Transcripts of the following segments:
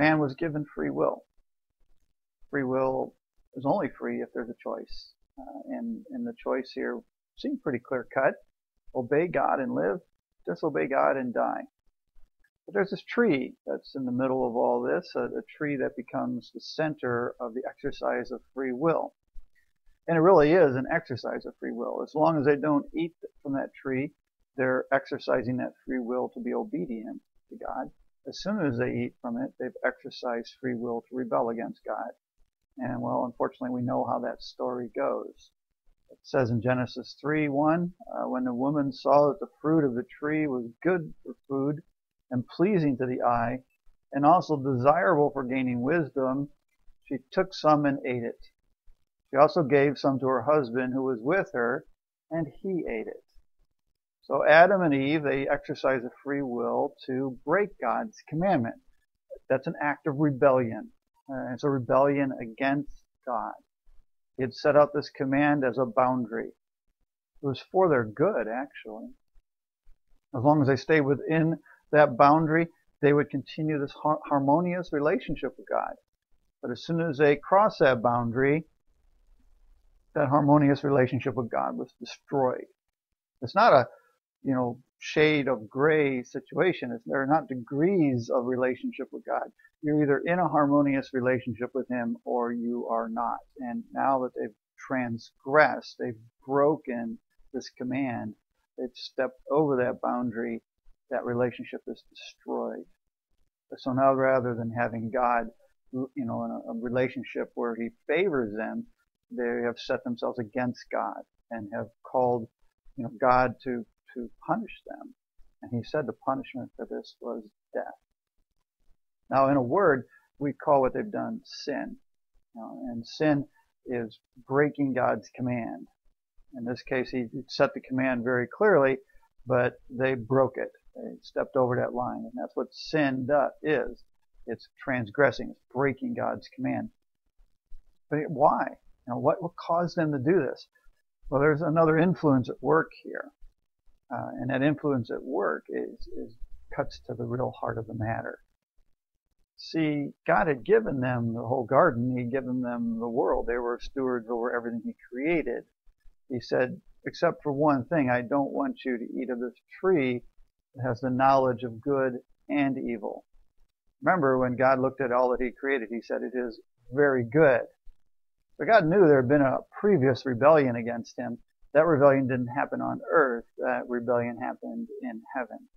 Man was given free will. Free will is only free if there's a choice. And the choice here seemed pretty clear cut. Obey God and live, disobey God and die. But there's this tree that's in the middle of all this, a tree that becomes the center of the exercise of free will. And it really is an exercise of free will. As long as they don't eat from that tree, they're exercising that free will to be obedient to God. As soon as they eat from it, they've exercised free will to rebel against God. And well, unfortunately, we know how that story goes. It says in Genesis 3:1, when the woman saw that the fruit of the tree was good for food and pleasing to the eye, and also desirable for gaining wisdom, she took some and ate it. She also gave some to her husband who was with her, and he ate it. So Adam and Eve, they exercise a free will to break God's commandment. That's an act of rebellion. It's a rebellion against God. He had set out this command as a boundary. It was for their good, actually. As long as they stayed within that boundary, they would continue this harmonious relationship with God. But as soon as they crossed that boundary, that harmonious relationship with God was destroyed. It's not a, shade of gray situation. There are not degrees of relationship with God. You're either in a harmonious relationship with Him or you are not. And now that they've transgressed, they've broken this command, they've stepped over that boundary, that relationship is destroyed. So now rather than having God, in a relationship where He favors them, they have set themselves against God and have called, God to punish them. And He said the punishment for this was death. Now, in a word, we call what they've done sin. And sin is breaking God's command. In this case, He set the command very clearly, but they broke it. They stepped over that line. And that's what sin is. It's transgressing. It's breaking God's command. But why? What caused them to do this? Well, there's another influence at work here. And that influence at work cuts to the real heart of the matter. See, God had given them the whole garden. He'd given them the world. They were stewards over everything He created. He said, except for one thing, I don't want you to eat of this tree that has the knowledge of good and evil. Remember, when God looked at all that He created, He said, it is very good. But God knew there had been a previous rebellion against Him. That rebellion didn't happen on earth. That rebellion happened in heaven.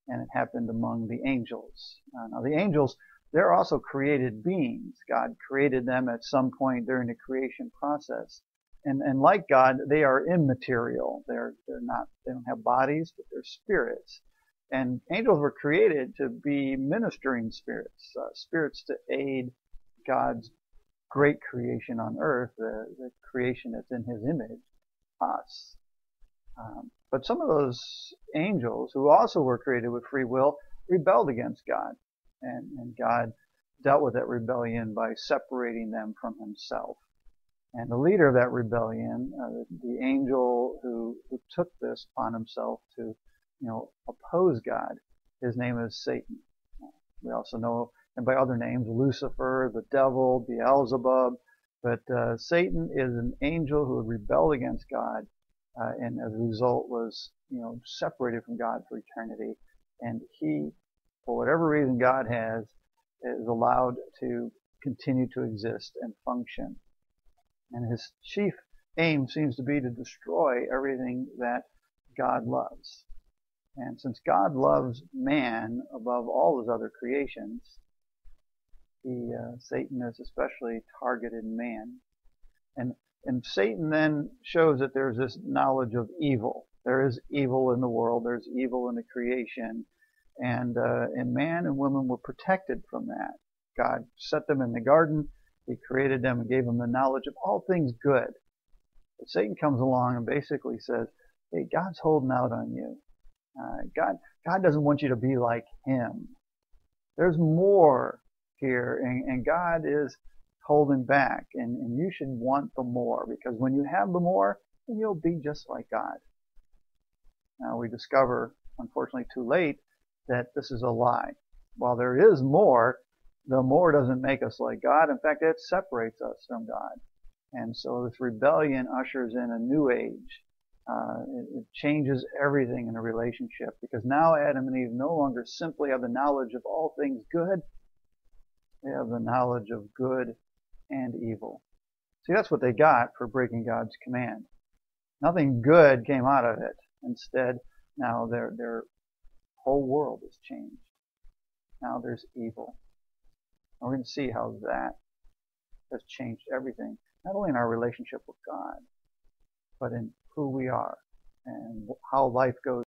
And it happened among the angels. Now, the angels, they're also created beings. God created them at some point during the creation process. And like God, they are immaterial. They don't have bodies, but they're spirits. And angels were created to be ministering spirits, spirits to aid God's great creation on earth, the creation that's in His image, us. But some of those angels who also were created with free will rebelled against God. And God dealt with that rebellion by separating them from Himself. And the leader of that rebellion, the angel who took this upon himself to, oppose God, his name is Satan. We also know him by other names, Lucifer, the devil, Beelzebub. But Satan is an angel who rebelled against God, and as a result was, separated from God for eternity. And he, for whatever reason God has, is allowed to continue to exist and function. And his chief aim seems to be to destroy everything that God loves. And since God loves man above all His other creations, Satan has especially targeted man. And Satan then shows that there's this knowledge of evil. There is evil in the world. There's evil in the creation. And man and woman were protected from that. God set them in the garden. He created them and gave them the knowledge of all things good. But Satan comes along and basically says, hey, God's holding out on you. God doesn't want you to be like Him. There's more here, and God is holding back, and you should want the more, because when you have the more, then you'll be just like God. Now we discover, unfortunately too late, that this is a lie. While there is more, the more doesn't make us like God. In fact, it separates us from God. And so this rebellion ushers in a new age. It changes everything in a relationship, because now Adam and Eve no longer simply have the knowledge of all things good. They have the knowledge of good and evil. See, that's what they got for breaking God's command. Nothing good came out of it. Instead, now their whole world is changed. Now there's evil. And we're going to see how that has changed everything, not only in our relationship with God, but in who we are and how life goes.